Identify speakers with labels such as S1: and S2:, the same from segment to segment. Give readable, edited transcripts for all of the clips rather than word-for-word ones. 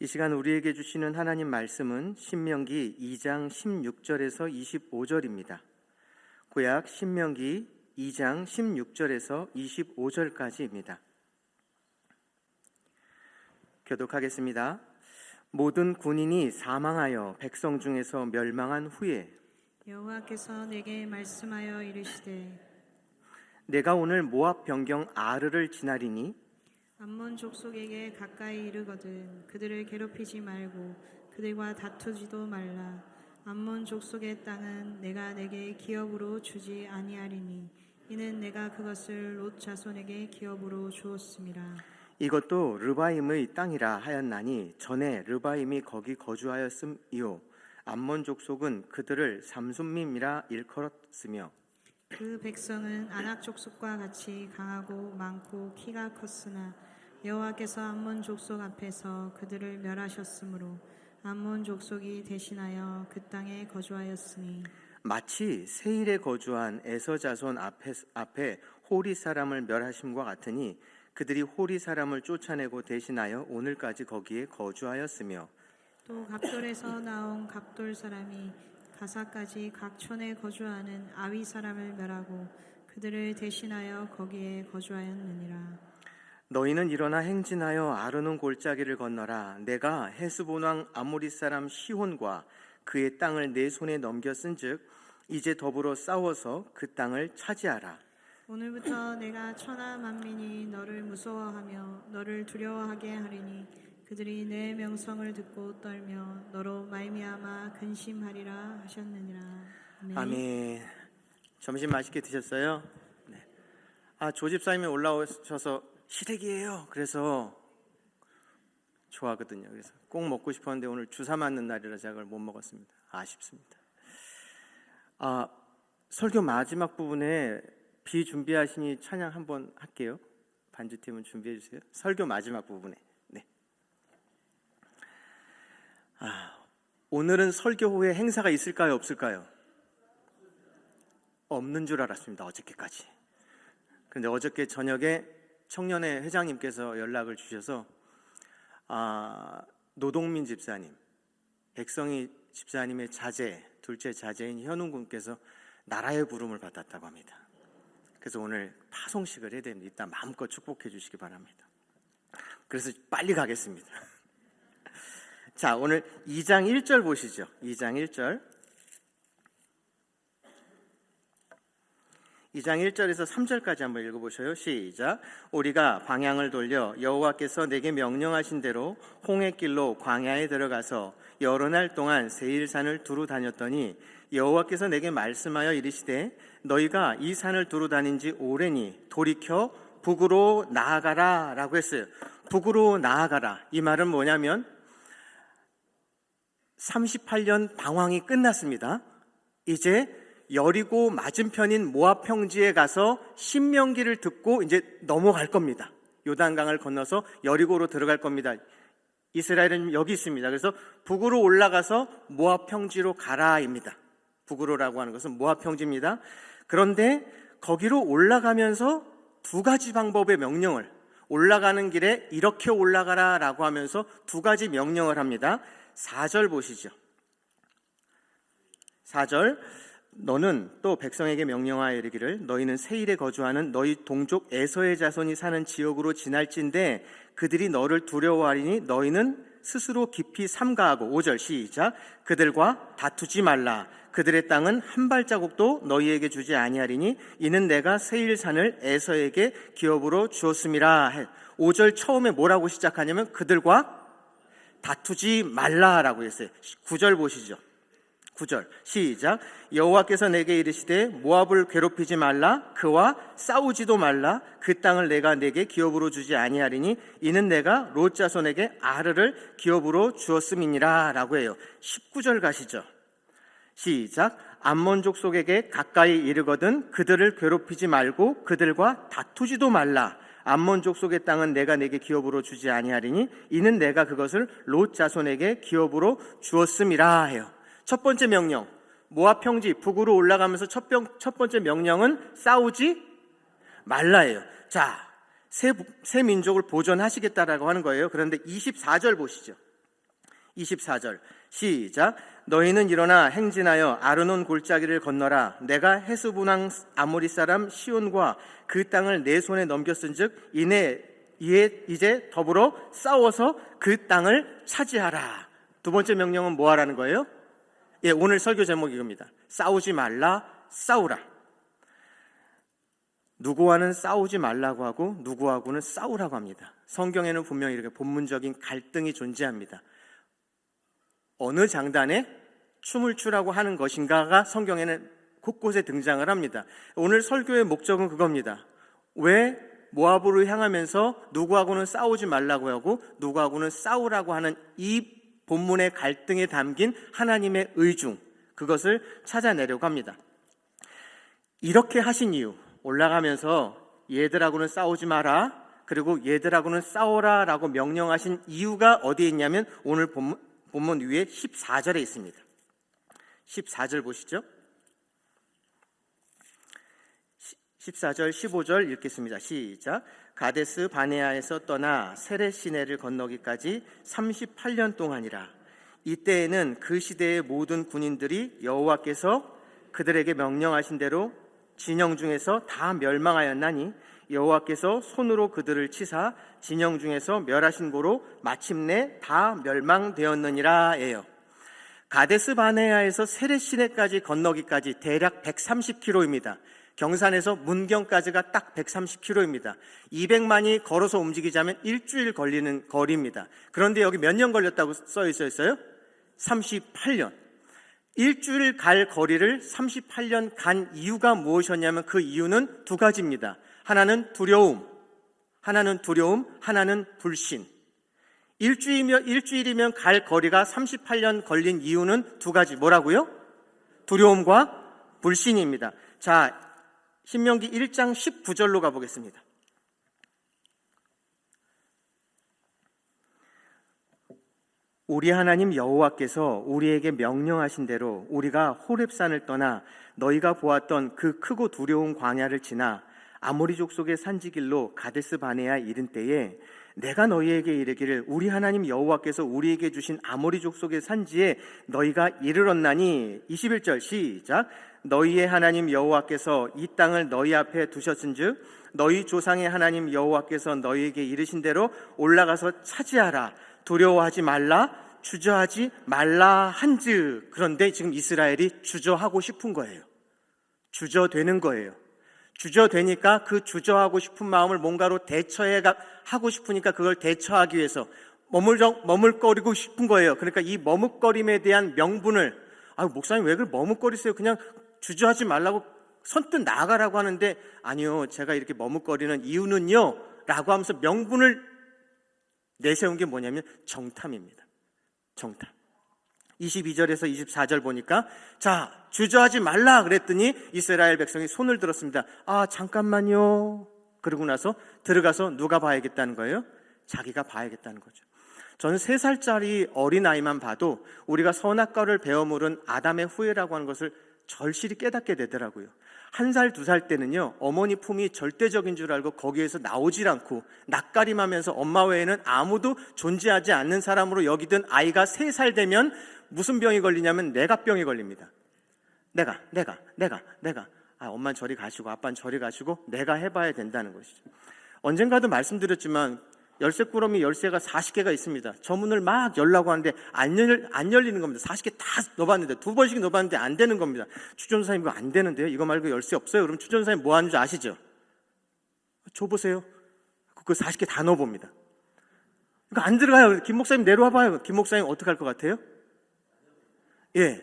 S1: 이 시간 우리에게 주시는 하나님 말씀은 신명기 2장 16절에서 25절입니다. 구약 신명기 2장 16절에서 25절까지입니다. 교독하겠습니다. 모든 군인이 사망하여 백성 중에서 멸망한 후에
S2: 여호와께서 내게 말씀하여 이르시되
S1: 내가 오늘 모압 병경 아르를 지나리니
S2: 암몬 족속에게 가까이 이르거든 그들을 괴롭히지 말고 그들과 다투지도 말라. 암몬 족속의 땅은 내가 내게 기업으로 주지 아니하리니 이는 내가 그것을 롯 자손에게 기업으로 주었음이라.
S1: 이것도 르바임의 땅이라 하였나니 전에 르바임이 거기 거주하였음이요 암몬 족속은 그들을 삼순밈이라 일컬었으며
S2: 그 백성은 아낙 족속과 같이 강하고 많고 키가 컸으나 여호와께서 암몬 족속 앞에서 그들을 멸하셨으므로 암몬 족속이 대신하여 그 땅에 거주하였으니
S1: 마치 세일에 거주한 에서 자손 앞에 호리 사람을 멸하심과 같으니 그들이 호리 사람을 쫓아내고 대신하여 오늘까지 거기에 거주하였으며
S2: 또 갑돌에서 나온 갑돌 사람이 가사까지 각 촌에 거주하는 아위 사람을 멸하고 그들을 대신하여 거기에 거주하였느니라.
S1: 너희는 일어나 행진하여 아르논 골짜기를 건너라. 내가 헤스본 왕 아모리 사람 시혼과 그의 땅을 내 손에 넘겼은즉 이제 더불어 싸워서 그 땅을 차지하라.
S2: 오늘부터 내가 천하 만민이 너를 무서워하며 너를 두려워하게 하리니 그들이 내 명성을 듣고 떨며 너로 말미암아 근심하리라 하셨느니라. 아멘.
S1: 아멘. 점심 맛있게 드셨어요? 네. 조집사님이 올라오셔서 시댁이에요. 그래서 좋아하거든요. 그래서 꼭 먹고 싶었는데 오늘 주사 맞는 날이라 제가 그걸 못 먹었습니다. 아쉽습니다. 설교 마지막 부분에 비준비하시니 찬양 한번 할게요. 반주팀은 준비해 주세요. 설교 마지막 부분에. 네. 오늘은 설교 후에 행사가 있을까요? 없을까요? 없는 줄 알았습니다. 어저께까지. 근데 어저께 저녁에 청년회 회장님께서 연락을 주셔서 노동민 집사님, 백성희 집사님의 자제, 둘째 자제인 현웅 군께서 나라의 부름을 받았다고 합니다. 그래서 오늘 파송식을 해야 됩니다. 이따 마음껏 축복해 주시기 바랍니다. 그래서 빨리 가겠습니다. 자, 오늘 2장 1절 보시죠. 2장 1절. 2장 1절에서 3절까지 한번 읽어보셔요. 시작. 우리가 방향을 돌려 여호와께서 내게 명령하신 대로 홍해길로 광야에 들어가서 여러 날 동안 세일산을 두루 다녔더니 여호와께서 내게 말씀하여 이르시되 너희가 이 산을 두루 다닌 지 오래니 돌이켜 북으로 나아가라 라고 했어요. 북으로 나아가라. 이 말은 뭐냐면 38년 방황이 끝났습니다. 이제 여리고 맞은편인 모압 평지에 가서 신명기를 듣고 이제 넘어갈 겁니다. 요단강을 건너서 여리고로 들어갈 겁니다. 이스라엘은 여기 있습니다. 그래서 북으로 올라가서 모압 평지로 가라입니다. 북으로라고 하는 것은 모압 평지입니다. 그런데 거기로 올라가면서 두 가지 방법의 명령을, 올라가는 길에 이렇게 올라가라라고 하면서 두 가지 명령을 합니다. 4절 보시죠. 4절. 너는 또 백성에게 명령하여 이르기를 너희는 세일에 거주하는 너희 동족 에서의 자손이 사는 지역으로 지날진대 그들이 너를 두려워하리니 너희는 스스로 깊이 삼가하고 5절 시작. 그들과 다투지 말라. 그들의 땅은 한 발자국도 너희에게 주지 아니하리니 이는 내가 세일산을 에서에게 기업으로 주었음이라. 5절 처음에 뭐라고 시작하냐면 그들과 다투지 말라라고 했어요. 9절 보시죠. 9절 시작. 여호와께서 내게 이르시되 모압을 괴롭히지 말라. 그와 싸우지도 말라. 그 땅을 내가 내게 기업으로 주지 아니하리니 이는 내가 롯 자손에게 아르를 기업으로 주었음이니라 라고 해요. 19절 가시죠. 시작. 암몬 족속에게 가까이 이르거든 그들을 괴롭히지 말고 그들과 다투지도 말라. 암몬 족속의 땅은 내가 내게 기업으로 주지 아니하리니 이는 내가 그것을 롯 자손에게 기업으로 주었음이라 해요. 첫 번째 명령, 모압 평지 북으로 올라가면서 첫 번째 명령은 싸우지 말라예요. 자, 새 민족을 보존하시겠다라고 하는 거예요. 그런데 24절 보시죠. 24절 시작. 너희는 일어나 행진하여 아르논 골짜기를 건너라. 내가 헤스본왕 아모리 사람 시온과 그 땅을 내 손에 넘겼은즉 이제 더불어 싸워서 그 땅을 차지하라. 두 번째 명령은 뭐 하라는 거예요? 예, 오늘 설교 제목이 이겁니다. 싸우지 말라, 싸우라. 누구와는 싸우지 말라고 하고 누구하고는 싸우라고 합니다. 성경에는 분명히 이렇게 본문적인 갈등이 존재합니다. 어느 장단에 춤을 추라고 하는 것인가가 성경에는 곳곳에 등장을 합니다. 오늘 설교의 목적은 그겁니다. 왜 모압으로 향하면서 누구하고는 싸우지 말라고 하고 누구하고는 싸우라고 하는 이 본문의 갈등에 담긴 하나님의 의중, 그것을 찾아내려고 합니다. 이렇게 하신 이유, 올라가면서 얘들하고는 싸우지 마라, 그리고 얘들하고는 싸워라 라고 명령하신 이유가 어디에 있냐면 오늘 본문 위에 14절에 있습니다. 14절 보시죠. 14절 15절 읽겠습니다. 시작. 가데스 바네아에서 떠나 세렛 시내를 건너기까지 38년 동안이라. 이때에는 그 시대의 모든 군인들이 여호와께서 그들에게 명령하신 대로 진영 중에서 다 멸망하였나니 여호와께서 손으로 그들을 치사 진영 중에서 멸하신 고로 마침내 다 멸망되었느니라예요. 가데스 바네아에서 세렛 시내까지 건너기까지 대략 130km입니다. 경산에서 문경까지가 딱 130km입니다. 200만이 걸어서 움직이자면 일주일 걸리는 거리입니다. 그런데 여기 몇 년 걸렸다고 써 있어요? 38년. 일주일 갈 거리를 38년 간 이유가 무엇이었냐면 그 이유는 두 가지입니다. 하나는 두려움, 하나는 불신. 일주일이면 갈 거리가 38년 걸린 이유는 두 가지. 뭐라고요? 두려움과 불신입니다. 자, 신명기 1장 19절로 가보겠습니다. 우리 하나님 여호와께서 우리에게 명령하신 대로 우리가 호렙산을 떠나 너희가 보았던 그 크고 두려운 광야를 지나 아모리 족속의 산지길로 가데스 바네아 이른 때에 내가 너희에게 이르기를 우리 하나님 여호와께서 우리에게 주신 아모리 족속의 산지에 너희가 이르렀나니 21절 시작. 너희의 하나님 여호와께서 이 땅을 너희 앞에 두셨은즉 너희 조상의 하나님 여호와께서 너희에게 이르신 대로 올라가서 차지하라. 두려워하지 말라, 주저하지 말라 한즉. 그런데 지금 이스라엘이 주저하고 싶은 거예요. 주저되는 거예요. 주저되니까 그 주저하고 싶은 마음을 뭔가로 하고 싶으니까 그걸 대처하기 위해서 머물거리고 싶은 거예요. 그러니까 이 머뭇거림에 대한 명분을, 목사님 왜 그걸 머뭇거리세요? 그냥 주저하지 말라고 선뜻 나아가라고 하는데, 아니요, 제가 이렇게 머뭇거리는 이유는요 라고 하면서 명분을 내세운 게 뭐냐면 정탐입니다. 정탐. 22절에서 24절 보니까 자, 주저하지 말라 그랬더니 이스라엘 백성이 손을 들었습니다. 잠깐만요. 그러고 나서 들어가서 누가 봐야겠다는 거예요? 자기가 봐야겠다는 거죠. 저는 3살짜리 어린아이만 봐도 우리가 선악과를 베어 물은 아담의 후예라고 하는 것을 절실히 깨닫게 되더라고요. 1살, 2살 때는요, 어머니 품이 절대적인 줄 알고 거기에서 나오질 않고 낯가림하면서 엄마 외에는 아무도 존재하지 않는 사람으로 여기던 아이가 3살 되면 무슨 병이 걸리냐면 내가병이 걸립니다. 내가. 엄마는 저리 가시고 아빠는 저리 가시고 내가 해봐야 된다는 것이죠. 언젠가도 말씀드렸지만 열쇠꾸러미 열쇠가 40개가 있습니다. 저 문을 막 열라고 하는데 안 열리는 겁니다. 40개 다 넣어봤는데 2번씩 넣어봤는데 안 되는 겁니다. 추전사님 이거 안 되는데요? 이거 말고 열쇠 없어요? 그럼 추전사님 뭐 하는 줄 아시죠? 줘보세요. 그 40개 다 넣어봅니다. 이거 안 들어가요. 김 목사님 내려와봐요. 김 목사님 어떻게 할 것 같아요? 예,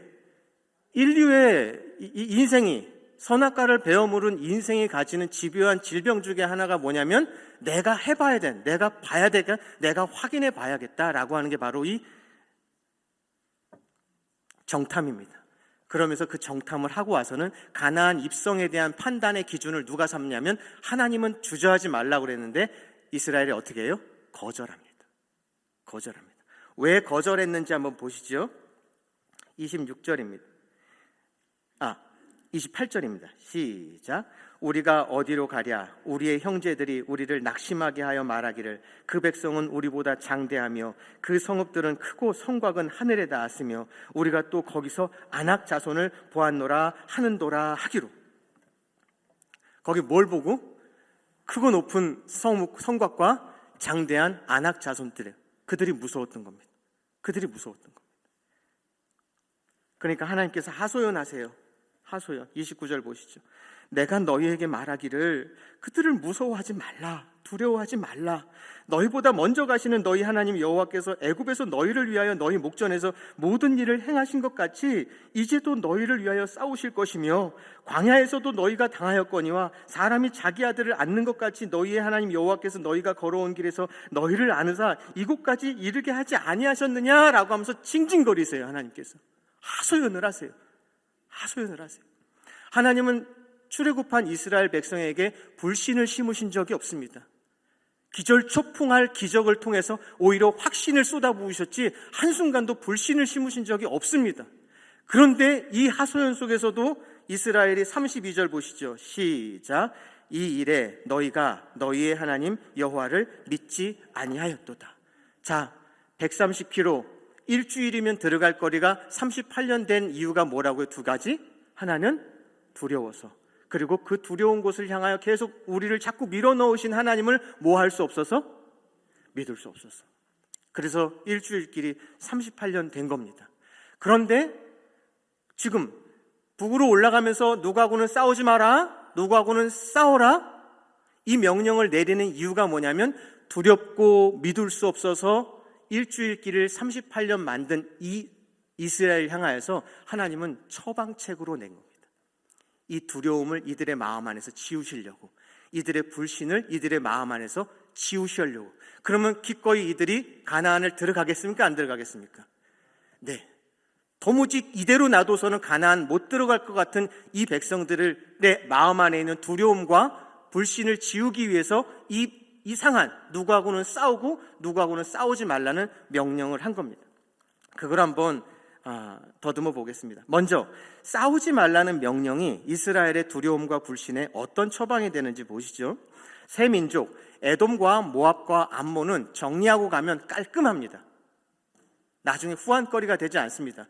S1: 인류의 인생이 선악과를 베어 물은 인생이 가지는 집요한 질병 중에 하나가 뭐냐면 내가 해봐야 돼, 내가 봐야 돼, 내가 확인해 봐야겠다라고 하는 게 바로 이 정탐입니다. 그러면서 그 정탐을 하고 와서는 가나안 입성에 대한 판단의 기준을 누가 삼냐면 하나님은 주저하지 말라고 그랬는데 이스라엘이 어떻게 해요? 거절합니다. 왜 거절했는지 한번 보시죠. 28절입니다. 시작. 우리가 어디로 가랴? 우리의 형제들이 우리를 낙심하게 하여 말하기를 그 백성은 우리보다 장대하며 그 성읍들은 크고 성곽은 하늘에 닿았으며 우리가 또 거기서 아낙 자손을 보았노라 하는도라 하기로. 거기 뭘 보고? 크고 높은 성곽과 장대한 아낙 자손들, 그들이 무서웠던 겁니다. 그들이 무서웠던 겁니다. 그러니까 하나님께서 하소연하세요. 하소연. 29절 보시죠. 내가 너희에게 말하기를 그들을 무서워하지 말라, 두려워하지 말라. 너희보다 먼저 가시는 너희 하나님 여호와께서 애굽에서 너희를 위하여 너희 목전에서 모든 일을 행하신 것 같이 이제도 너희를 위하여 싸우실 것이며 광야에서도 너희가 당하였거니와 사람이 자기 아들을 안는 것 같이 너희의 하나님 여호와께서 너희가 걸어온 길에서 너희를 안으사 이곳까지 이르게 하지 아니하셨느냐라고 하면서 징징거리세요. 하나님께서 하소연을 하세요. 하소연을 하세요. 하나님은 출애굽한 이스라엘 백성에게 불신을 심으신 적이 없습니다. 기절초풍할 기적을 통해서 오히려 확신을 쏟아부으셨지 한순간도 불신을 심으신 적이 없습니다. 그런데 이 하소연 속에서도 이스라엘이 32절 보시죠. 시작. 이 일에 너희가 너희의 하나님 여호와를 믿지 아니하였도다. 자, 130km 일주일이면 들어갈 거리가 38년 된 이유가 뭐라고요? 두 가지. 하나는 두려워서, 그리고 그 두려운 곳을 향하여 계속 우리를 자꾸 밀어넣으신 하나님을 뭐 할 수 없어서? 믿을 수 없어서. 그래서 일주일길이 38년 된 겁니다. 그런데 지금 북으로 올라가면서 누구하고는 싸우지 마라, 누구하고는 싸워라, 이 명령을 내리는 이유가 뭐냐면 두렵고 믿을 수 없어서 일주일길을 38년 만든 이 이스라엘 향하여서 하나님은 처방책으로 낸 겁니다. 이 두려움을 이들의 마음 안에서 지우시려고, 이들의 불신을 이들의 마음 안에서 지우시려고. 그러면 기꺼이 이들이 가나안을 들어가겠습니까? 안 들어가겠습니까? 네. 도무지 이대로 놔둬서는 가나안 못 들어갈 것 같은 이 백성들의 마음 안에 있는 두려움과 불신을 지우기 위해서 이 이상한 누구하고는 싸우고 누구하고는 싸우지 말라는 명령을 한 겁니다. 그걸 한번 더듬어 보겠습니다. 먼저 싸우지 말라는 명령이 이스라엘의 두려움과 불신에 어떤 처방이 되는지 보시죠. 세 민족 에돔과 모압과 암몬은 정리하고 가면 깔끔합니다. 나중에 후환거리가 되지 않습니다.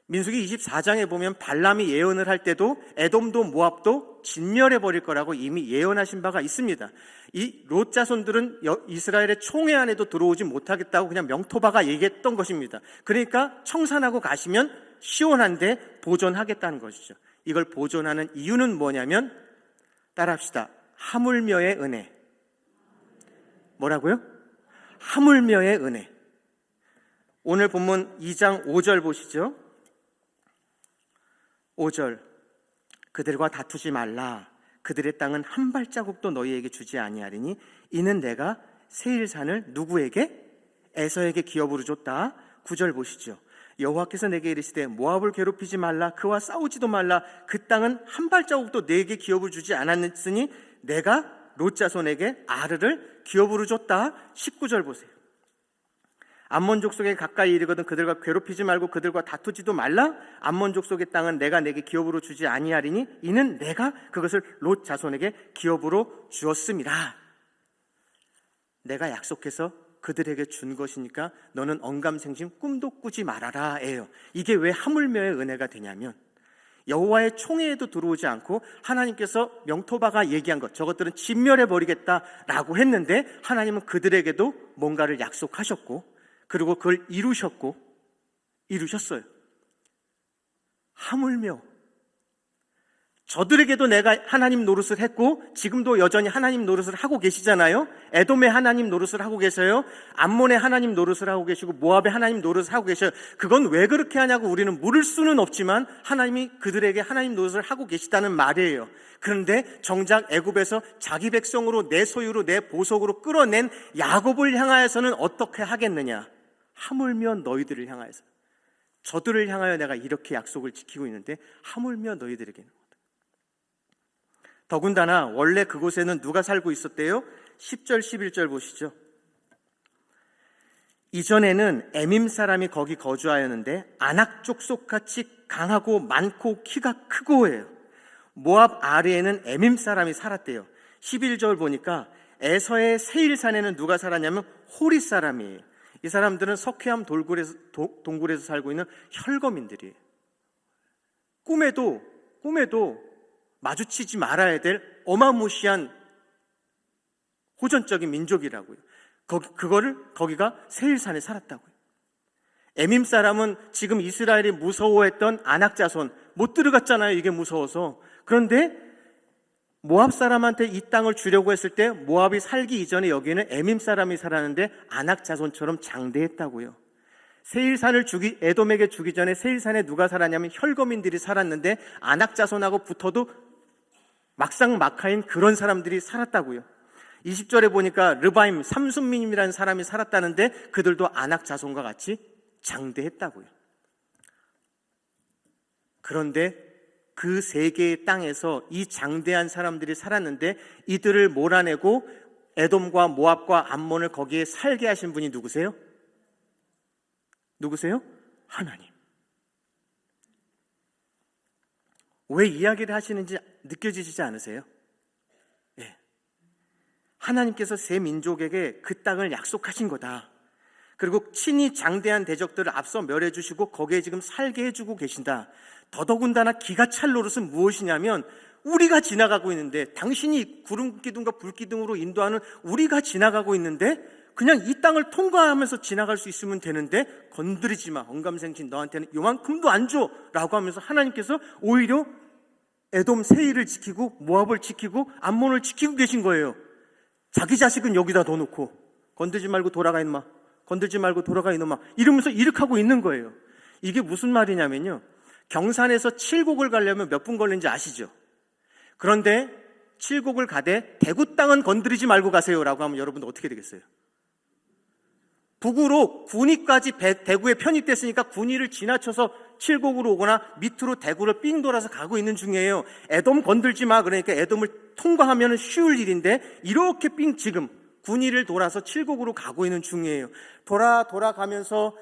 S1: 민수기 24장에 보면 발람이 예언을 할 때도 에돔도 모압도 진멸해버릴 거라고 이미 예언하신 바가 있습니다. 이 롯 자손들은 이스라엘의 총회 안에도 들어오지 못하겠다고 그냥 명토바가 얘기했던 것입니다. 그러니까 청산하고 가시면 시원한데 보존하겠다는 것이죠. 이걸 보존하는 이유는 뭐냐면, 따라합시다. 하물며의 은혜. 뭐라고요? 하물며의 은혜. 오늘 본문 2장 5절 보시죠. 5절. 그들과 다투지 말라. 그들의 땅은 한 발자국도 너희에게 주지 아니하리니 이는 내가 세일산을 누구에게? 에서에게 기업으로 줬다. 9절 보시죠. 여호와께서 내게 이르시되 모압을 괴롭히지 말라. 그와 싸우지도 말라. 그 땅은 한 발자국도 내게 기업을 주지 않았으니 내가 롯 자손에게 아르를 기업으로 줬다. 19절 보세요. 암몬 족속에 가까이 이르거든 그들과 괴롭히지 말고 그들과 다투지도 말라. 암몬 족속의 땅은 내가 내게 기업으로 주지 아니하리니 이는 내가 그것을 롯 자손에게 기업으로 주었음이라. 내가 약속해서 그들에게 준 것이니까 너는 언감생심 꿈도 꾸지 말아라 예요. 이게 왜 하물며의 은혜가 되냐면, 여호와의 총회에도 들어오지 않고 하나님께서 명토바가 얘기한 것, 저것들은 진멸해버리겠다라고 했는데 하나님은 그들에게도 뭔가를 약속하셨고, 그리고 그걸 이루셨어요. 하물며 저들에게도 내가 하나님 노릇을 했고 지금도 여전히 하나님 노릇을 하고 계시잖아요. 에돔의 하나님 노릇을 하고 계세요. 암몬의 하나님 노릇을 하고 계시고 모압의 하나님 노릇을 하고 계셔요. 그건 왜 그렇게 하냐고 우리는 물을 수는 없지만 하나님이 그들에게 하나님 노릇을 하고 계시다는 말이에요. 그런데 정작 애굽에서 자기 백성으로 내 소유로 내 보석으로 끌어낸 야곱을 향하여서는 어떻게 하겠느냐? 하물며 너희들을 향하여서, 저들을 향하여 내가 이렇게 약속을 지키고 있는데 하물며 너희들에게는. 더군다나 원래 그곳에는 누가 살고 있었대요? 10절 11절 보시죠. 이전에는 에밈 사람이 거기 거주하였는데 아낙 족속같이 강하고 많고 키가 크고 해요. 모압 아래에는 에밈 사람이 살았대요. 11절 보니까 에서의 세일산에는 누가 살았냐면 호리 사람이에요. 이 사람들은 석회암 동굴에서 살고 있는 혈거민들이에요. 꿈에도 마주치지 말아야 될 어마무시한 호전적인 민족이라고요. 거기가 세일산에 살았다고요. 에밈 사람은 지금 이스라엘이 무서워했던 아낙 자손, 못 들어갔잖아요. 이게 무서워서. 그런데 모압 사람한테 이 땅을 주려고 했을 때 모압이 살기 이전에 여기에는 에밈 사람이 살았는데 아낙 자손처럼 장대했다고요. 에돔에게 주기 전에 세일산에 누가 살았냐면 혈거민들이 살았는데 아낙 자손하고 붙어도 막상막하인 그런 사람들이 살았다고요. 20절에 보니까 르바임 삼순민이라는 사람이 살았다는데 그들도 아낙 자손과 같이 장대했다고요. 그런데 그 세 개의 땅에서 이 장대한 사람들이 살았는데 이들을 몰아내고 에돔과 모압과 암몬을 거기에 살게 하신 분이 누구세요? 하나님. 왜 이야기를 하시는지 느껴지시지 않으세요? 네. 하나님께서 세 민족에게 그 땅을 약속하신 거다. 그리고 친히 장대한 대적들을 앞서 멸해 주시고 거기에 지금 살게 해주고 계신다. 더더군다나 기가 찰 노릇은 무엇이냐면 우리가 지나가고 있는데, 당신이 구름 기둥과 불 기둥으로 인도하는 우리가 지나가고 있는데 그냥 이 땅을 통과하면서 지나갈 수 있으면 되는데 건드리지 마. 언감생신 너한테는 요만큼도 안 줘. 라고 하면서 하나님께서 오히려 에돔 세일을 지키고 모압을 지키고 암몬을 지키고 계신 거예요. 자기 자식은 여기다 넣어놓고 건들지 말고 돌아가 이놈아, 건들지 말고 돌아가 이놈아 이러면서 일으키고 있는 거예요. 이게 무슨 말이냐면요, 경산에서 칠곡을 가려면 몇 분 걸리는지 아시죠? 그런데 칠곡을 가되 대구 땅은 건드리지 말고 가세요라고 하면 여러분 어떻게 되겠어요? 북으로 군위까지 대구에 편입됐으니까 군위를 지나쳐서 칠곡으로 오거나 밑으로 대구를 삥 돌아서 가고 있는 중이에요. 에돔 건들지 마. 그러니까 에돔을 통과하면 쉬울 일인데 이렇게 지금 군위를 돌아서 칠곡으로 가고 있는 중이에요. 돌아가면서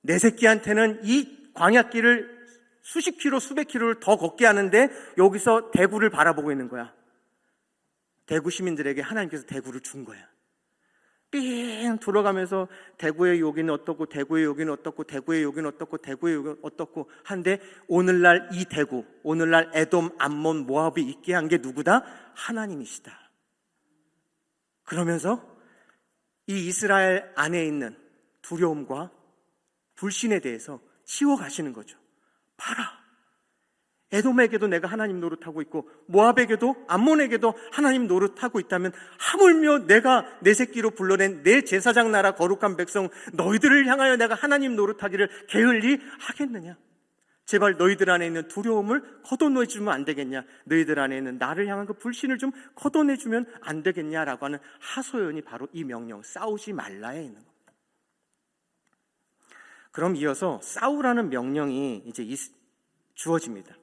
S1: 내 새끼한테는 이 광야길을 수십 킬로, 수백 킬로를 더 걷게 하는데 여기서 대구를 바라보고 있는 거야. 대구 시민들에게 하나님께서 대구를 준 거야. 삥 돌아가면서 대구의 여기는 어떻고, 대구의 여기는 어떻고, 대구의 여기는 어떻고, 대구의 여기는 어떻고 한데 오늘날 이 대구, 오늘날 에돔, 암몬, 모압이 있게 한 게 누구다? 하나님이시다. 그러면서 이 이스라엘 안에 있는 두려움과 불신에 대해서 치워가시는 거죠. 봐라, 에돔에게도 내가 하나님 노릇하고 있고 모압에게도 암몬에게도 하나님 노릇하고 있다면 하물며 내가 내 새끼로 불러낸 내 제사장 나라 거룩한 백성 너희들을 향하여 내가 하나님 노릇하기를 게을리 하겠느냐? 제발 너희들 안에 있는 두려움을 걷어내주면 안 되겠냐? 너희들 안에 있는 나를 향한 그 불신을 좀 걷어내주면 안 되겠냐라고 하는 하소연이 바로 이 명령, 싸우지 말라에 있는 겁니다. 그럼 이어서 싸우라는 명령이 이제 주어집니다.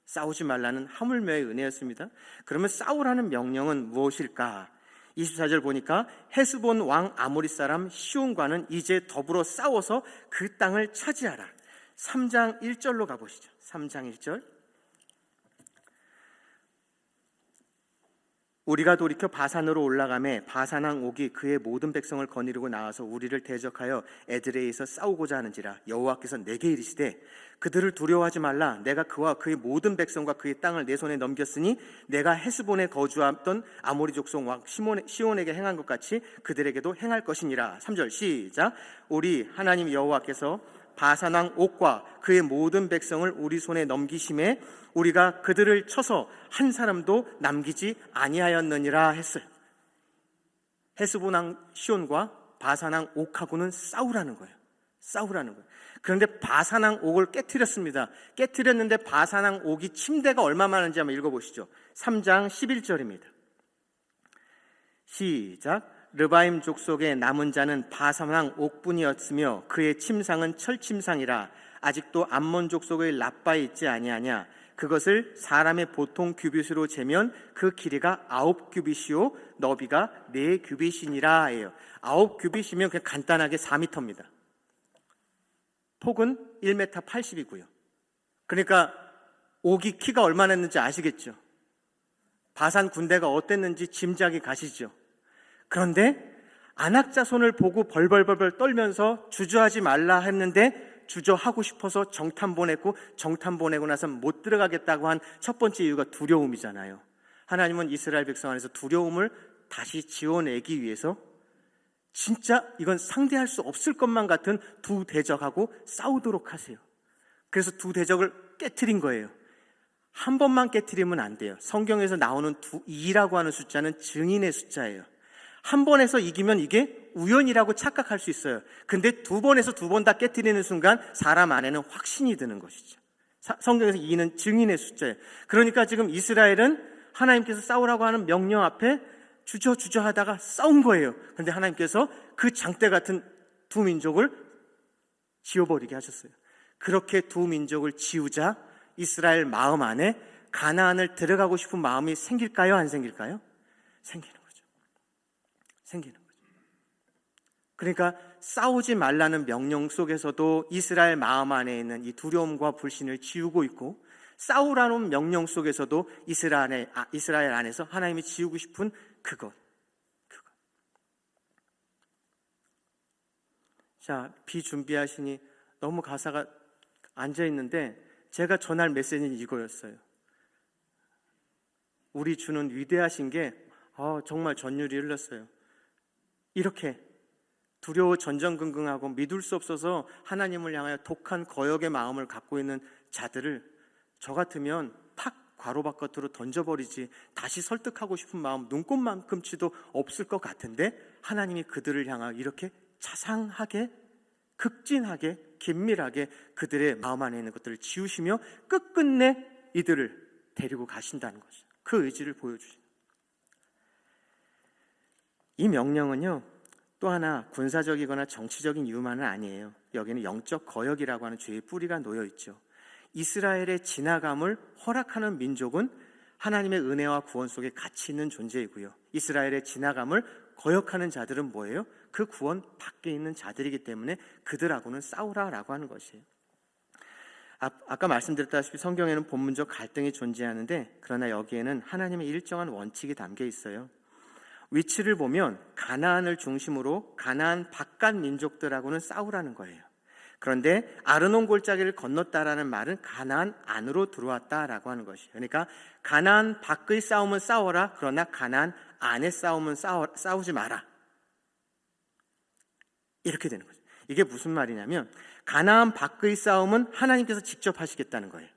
S1: 싸우지 말라는 하물며의 은혜였습니다. 그러면 싸우라는 명령은 무엇일까? 24절 보니까 헤스본 왕 아모리 사람 시온과는 이제 더불어 싸워서 그 땅을 차지하라. 3장 1절로 가보시죠. 3장 1절. 우리가 돌이켜 바산으로 올라가매 바산왕 옥이 그의 모든 백성을 거느리고 나와서 우리를 대적하여 에드레이에서 싸우고자 하는지라. 여호와께서 내게 이르시되 그들을 두려워하지 말라. 내가 그와 그의 모든 백성과 그의 땅을 내 손에 넘겼으니 내가 헤스본에 거주하던 아모리 족속 왕 시온에게 행한 것 같이 그들에게도 행할 것이니라. 3절 시작. 우리 하나님 여호와께서 바산왕 옥과 그의 모든 백성을 우리 손에 넘기심에 우리가 그들을 쳐서 한 사람도 남기지 아니하였느니라 했어요. 헤스본 왕 시온과 바산 왕 옥하고는 싸우라는 거예요. 그런데 바산 왕 옥을 깨트렸습니다. 깨트렸는데 바산 왕 옥이 침대가 얼마 많은지 한번 읽어보시죠. 3장 11절입니다. 시작. 르바임 족속의 남은 자는 바산 왕 옥뿐이었으며 그의 침상은 철침상이라. 아직도 암몬 족속의 라빠에 있지 아니하냐. 그것을 사람의 보통 규빗으로 재면 그 길이가 9규빗이요 너비가 4규빗이니라 해요. 9규빗이면 그냥 간단하게 4m입니다. 폭은 1m 80이고요. 그러니까 옥이 키가 얼마나 했는지 아시겠죠? 바산 군대가 어땠는지 짐작이 가시죠. 그런데 안악자손을 보고 벌벌벌 떨면서 주저하지 말라 했는데 주저하고 싶어서 정탐 보냈고, 정탐 보내고 나서 못 들어가겠다고 한 첫 번째 이유가 두려움이잖아요. 하나님은 이스라엘 백성 안에서 두려움을 다시 지워내기 위해서 진짜 이건 상대할 수 없을 것만 같은 두 대적하고 싸우도록 하세요. 그래서 두 대적을 깨트린 거예요. 한 번만 깨트리면 안 돼요. 성경에서 나오는 2라고 하는 숫자는 증인의 숫자예요. 한 번에서 이기면 이게 우연이라고 착각할 수 있어요. 근데 두 번에서 두 번 다 깨트리는 순간 사람 안에는 확신이 드는 것이죠. 성경에서 2는 증인의 숫자예요. 그러니까 지금 이스라엘은 하나님께서 싸우라고 하는 명령 앞에 주저 하다가 싸운 거예요. 그런데 하나님께서 그 장대 같은 두 민족을 지워버리게 하셨어요. 그렇게 두 민족을 지우자 이스라엘 마음 안에 가나안을 들어가고 싶은 마음이 생길까요? 안 생길까요? 생기는 거죠. 그러니까 싸우지 말라는 명령 속에서도 이스라엘 마음 안에 있는 이 두려움과 불신을 지우고 있고, 싸우라는 명령 속에서도 이스라엘 안에서 하나님이 지우고 싶은 그것. 자, 비준비하시니 너무 가사가 앉아있는데 제가 전할 메시지는 이거였어요. 우리 주는 위대하신 게 정말 전율이 흘렀어요. 이렇게 두려워 전전긍긍하고 믿을 수 없어서 하나님을 향하여 독한 거역의 마음을 갖고 있는 자들을 저 같으면 팍 괄호 바깥으로 던져버리지, 다시 설득하고 싶은 마음 눈꼽만큼치도 없을 것 같은데 하나님이 그들을 향하여 이렇게 자상하게, 극진하게, 긴밀하게 그들의 마음 안에 있는 것들을 지우시며 끝끝내 이들을 데리고 가신다는 거죠. 그 의지를 보여주신. 이 명령은요, 또 하나 군사적이거나 정치적인 이유만은 아니에요. 여기는 영적 거역이라고 하는 죄의 뿌리가 놓여 있죠. 이스라엘의 지나감을 허락하는 민족은 하나님의 은혜와 구원 속에 가치 있는 존재이고요. 이스라엘의 지나감을 거역하는 자들은 뭐예요? 그 구원 밖에 있는 자들이기 때문에 그들하고는 싸우라라고 하는 것이에요. 아까 말씀드렸다시피 성경에는 본문적 갈등이 존재하는데, 그러나 여기에는 하나님의 일정한 원칙이 담겨 있어요. 위치를 보면 가나안을 중심으로 가나안 바깥 민족들하고는 싸우라는 거예요. 그런데 아르논 골짜기를 건넜다라는 말은 가나안 안으로 들어왔다라고 하는 것이에요. 그러니까 가나안 밖의 싸움은 싸워라, 그러나 가나안 안의 싸움은 싸우지 마라, 이렇게 되는 거죠. 이게 무슨 말이냐면 가나안 밖의 싸움은 하나님께서 직접 하시겠다는 거예요.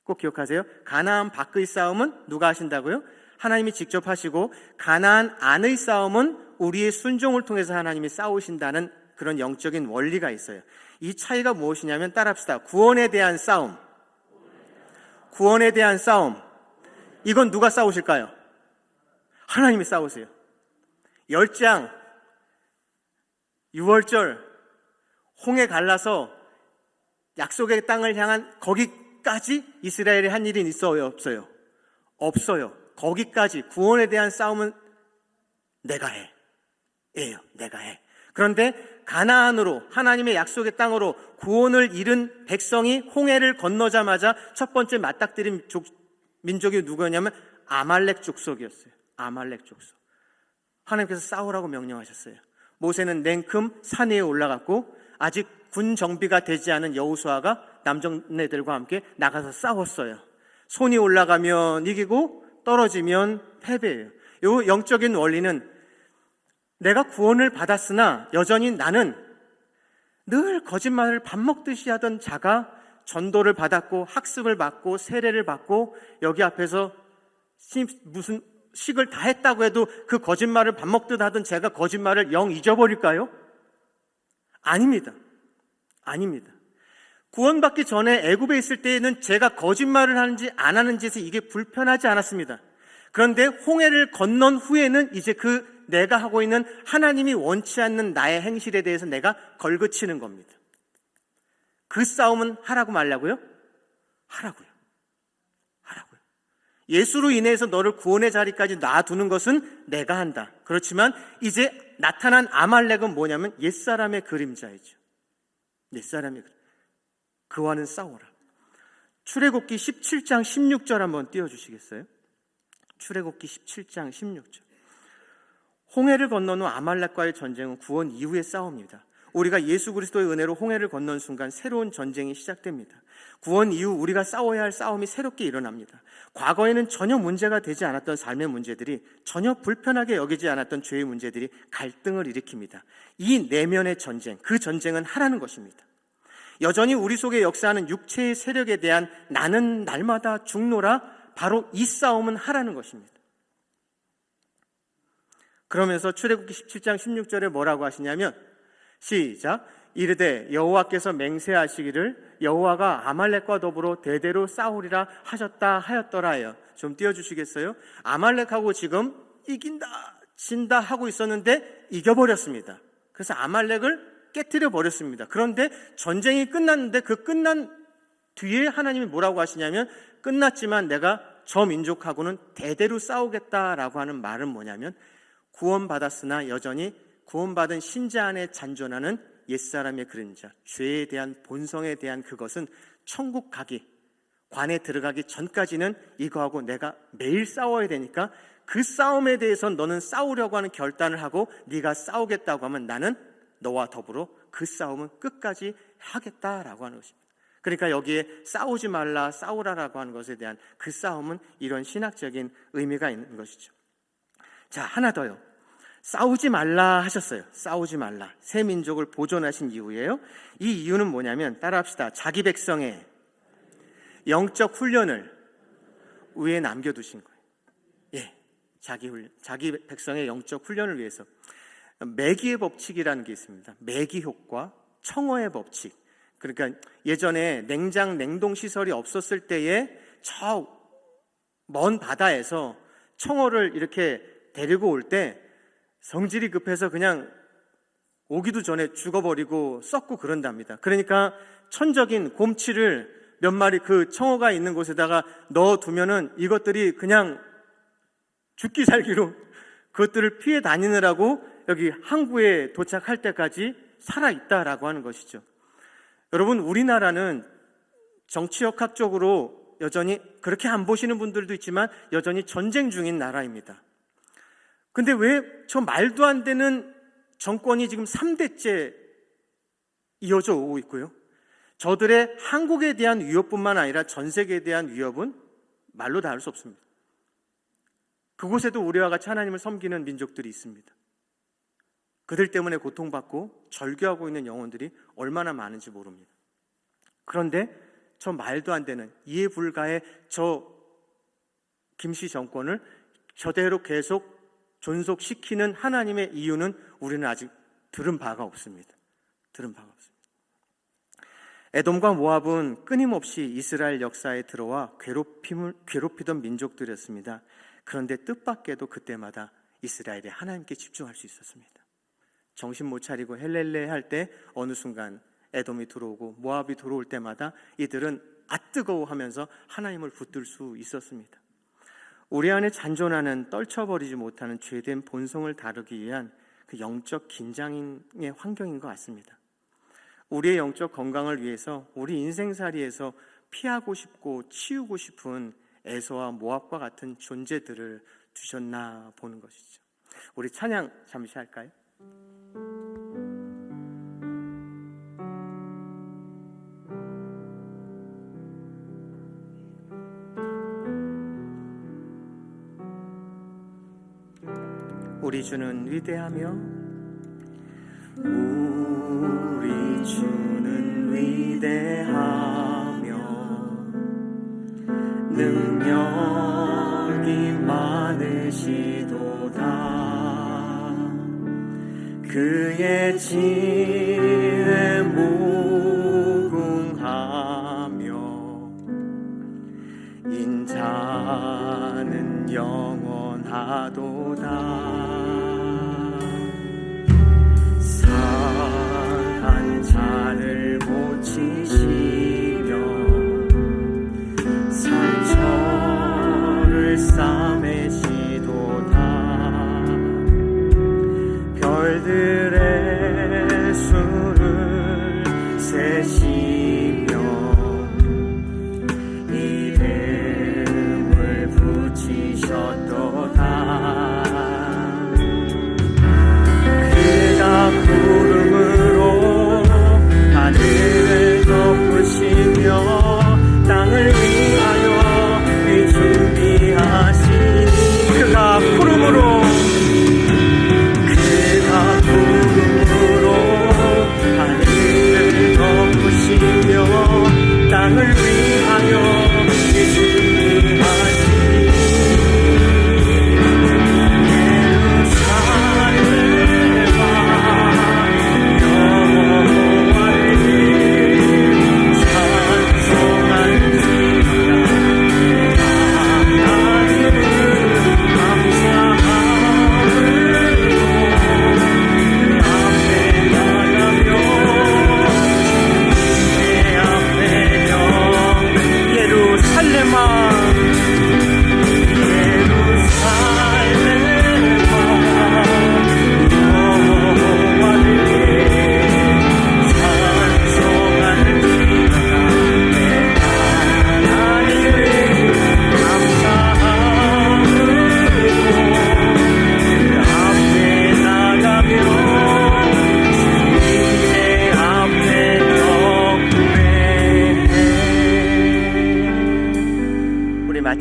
S1: 꼭 기억하세요. 가나안 밖의 싸움은 누가 하신다고요? 하나님이 직접 하시고, 가나안 안의 싸움은 우리의 순종을 통해서 하나님이 싸우신다는 그런 영적인 원리가 있어요. 이 차이가 무엇이냐면 따라합시다. 구원에 대한 싸움. 구원에 대한 싸움. 이건 누가 싸우실까요? 하나님이 싸우세요. 열장, 유월절, 홍해 갈라서 약속의 땅을 향한 거기까지 이스라엘이 한 일이 있어요? 없어요? 없어요. 거기까지 구원에 대한 싸움은 내가 해. 내가 해. 그런데 가나안으로, 하나님의 약속의 땅으로 구원을 잃은 백성이 홍해를 건너자마자 첫 번째 맞닥뜨린 민족이 누구였냐면 아말렉 족속이었어요. 아말렉 족속. 하나님께서 싸우라고 명령하셨어요. 모세는 냉큼 산 위에 올라갔고, 아직 군 정비가 되지 않은 여호수아가 남정네들과 함께 나가서 싸웠어요. 손이 올라가면 이기고 떨어지면 패배예요. 이 영적인 원리는 내가 구원을 받았으나 여전히 나는 늘 거짓말을 밥 먹듯이 하던 자가 전도를 받았고 학습을 받고 세례를 받고 여기 앞에서 무슨 식을 다 했다고 해도 그 거짓말을 밥 먹듯 하던 제가 거짓말을 영 잊어버릴까요? 아닙니다. 아닙니다. 구원받기 전에 애굽에 있을 때에는 제가 거짓말을 하는지 안 하는지에서 이게 불편하지 않았습니다. 그런데 홍해를 건넌 후에는 이제 그 내가 하고 있는 하나님이 원치 않는 나의 행실에 대해서 내가 걸그치는 겁니다. 그 싸움은 하라고 말라고요? 하라고요. 하라고요. 예수로 인해서 너를 구원의 자리까지 놔두는 것은 내가 한다. 그렇지만 이제 나타난 아말렉은 뭐냐면 옛사람의 그림자이죠. 옛사람의 그림자. 그와는 싸워라. 출애굽기 17장 16절 한번 띄워주시겠어요? 출애굽기 17장 16절. 홍해를 건넌 후 아말렉과의 전쟁은 구원 이후의 싸움입니다. 우리가 예수 그리스도의 은혜로 홍해를 건넌 순간 새로운 전쟁이 시작됩니다. 구원 이후 우리가 싸워야 할 싸움이 새롭게 일어납니다. 과거에는 전혀 문제가 되지 않았던 삶의 문제들이, 전혀 불편하게 여기지 않았던 죄의 문제들이 갈등을 일으킵니다. 이 내면의 전쟁, 그 전쟁은 하라는 것입니다. 여전히 우리 속에 역사하는 육체의 세력에 대한 나는 날마다 죽노라, 바로 이 싸움은 하라는 것입니다. 그러면서 출애굽기 17장 16절에 뭐라고 하시냐면, 시작. 이르되 여호와께서 맹세하시기를 여호와가 아말렉과 더불어 대대로 싸우리라 하셨다 하였더라요. 좀 띄워주시겠어요? 아말렉하고 지금 이긴다 진다 하고 있었는데 이겨버렸습니다. 그래서 아말렉을 깨뜨려 버렸습니다. 그런데 전쟁이 끝났는데 그 끝난 뒤에 하나님이 뭐라고 하시냐면, 끝났지만 내가 저 민족하고는 대대로 싸우겠다라고 하는 말은 뭐냐면, 구원받았으나 여전히 구원받은 신자 안에 잔존하는 옛사람의 그림자, 죄에 대한 본성에 대한 그것은 천국 가기, 관에 들어가기 전까지는 이거하고 내가 매일 싸워야 되니까 그 싸움에 대해서 너는 싸우려고 하는 결단을 하고 네가 싸우겠다고 하면 나는 너와 더불어 그 싸움은 끝까지 하겠다라고 하는 것입니다. 그러니까 여기에 싸우지 말라, 싸우라라고 하는 것에 대한 그 싸움은 이런 신학적인 의미가 있는 것이죠. 자, 하나 더요. 싸우지 말라 하셨어요. 싸우지 말라. 새 민족을 보존하신 이유예요. 이 이유는 뭐냐면, 따라합시다. 자기 백성의 영적 훈련을 위에 남겨두신 거예요. 예, 자기 백성의 영적 훈련을 위해서. 매기의 법칙이라는 게 있습니다. 매기 효과, 청어의 법칙. 그러니까 예전에 냉동 시설이 없었을 때에 저 먼 바다에서 청어를 이렇게 데리고 올 때 성질이 급해서 그냥 오기도 전에 죽어버리고 썩고 그런답니다. 그러니까 천적인 곰치를 몇 마리 그 청어가 있는 곳에다가 넣어두면은 이것들이 그냥 죽기 살기로 그것들을 피해 다니느라고 여기 항구에 도착할 때까지 살아있다라고 하는 것이죠. 여러분, 우리나라는 정치역학적으로 여전히 그렇게 안 보시는 분들도 있지만 여전히 전쟁 중인 나라입니다. 근데 왜 저 말도 안 되는 정권이 지금 3대째 이어져 오고 있고요. 저들의 한국에 대한 위협뿐만 아니라 전 세계에 대한 위협은 말로 다 할 수 없습니다. 그곳에도 우리와 같이 하나님을 섬기는 민족들이 있습니다. 그들 때문에 고통받고 절규하고 있는 영혼들이 얼마나 많은지 모릅니다. 그런데 저 말도 안 되는 이해 불가의 저 김씨 정권을 저대로 계속 존속시키는 하나님의 이유는 우리는 아직 들은 바가 없습니다. 에돔과 모압은 끊임없이 이스라엘 역사에 들어와 괴롭히던 민족들이었습니다. 그런데 뜻밖에도 그때마다 이스라엘이 하나님께 집중할 수 있었습니다. 정신 못 차리고 헬렐레 할 때 어느 순간 에돔이 들어오고 모압이 들어올 때마다 이들은 뜨거워하면서 하나님을 붙들 수 있었습니다. 우리 안에 잔존하는 떨쳐버리지 못하는 죄된 본성을 다루기 위한 그 영적 긴장의 환경인 것 같습니다. 우리의 영적 건강을 위해서 우리 인생살이에서 피하고 싶고 치우고 싶은 에서와 모압과 같은 존재들을 두셨나 보는 것이죠. 우리 찬양 잠시 할까요? 우리 주는 위대하며 우리 주는 위대하며 능력이 많으시도다. 그의 지혜 무궁하며 인자는 영원하도다. 상한 자를 고치시며 상처를 싸매시도다. 별들의 수를 세시며 이름을 붙이셨도다.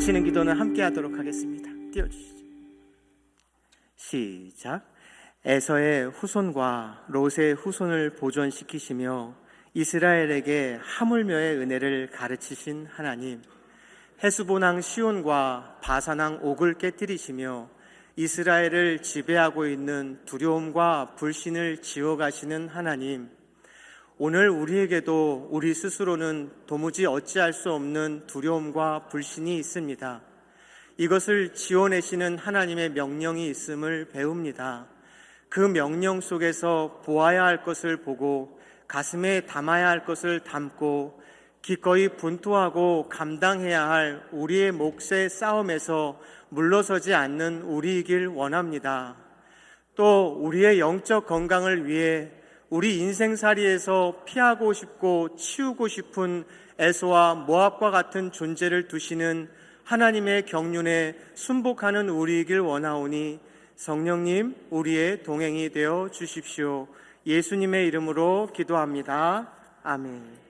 S1: 외치는 기도는 함께 하도록 하겠습니다. 띄워주시죠. 시작. 에서의 후손과 롯의 후손을 보존시키시며 이스라엘에게 하물며의 은혜를 가르치신 하나님, 헤스본왕 시온과 바산왕 옥을 깨뜨리시며 이스라엘을 지배하고 있는 두려움과 불신을 지워가시는 하나님, 오늘 우리에게도 우리 스스로는 도무지 어찌할 수 없는 두려움과 불신이 있습니다. 이것을 지워내시는 하나님의 명령이 있음을 배웁니다. 그 명령 속에서 보아야 할 것을 보고 가슴에 담아야 할 것을 담고 기꺼이 분투하고 감당해야 할 우리의 몫의 싸움에서 물러서지 않는 우리이길 원합니다. 또 우리의 영적 건강을 위해 우리 인생살이에서 피하고 싶고 치우고 싶은 에서와 모압과 같은 존재를 두시는 하나님의 경륜에 순복하는 우리이길 원하오니 성령님 우리의 동행이 되어 주십시오. 예수님의 이름으로 기도합니다. 아멘.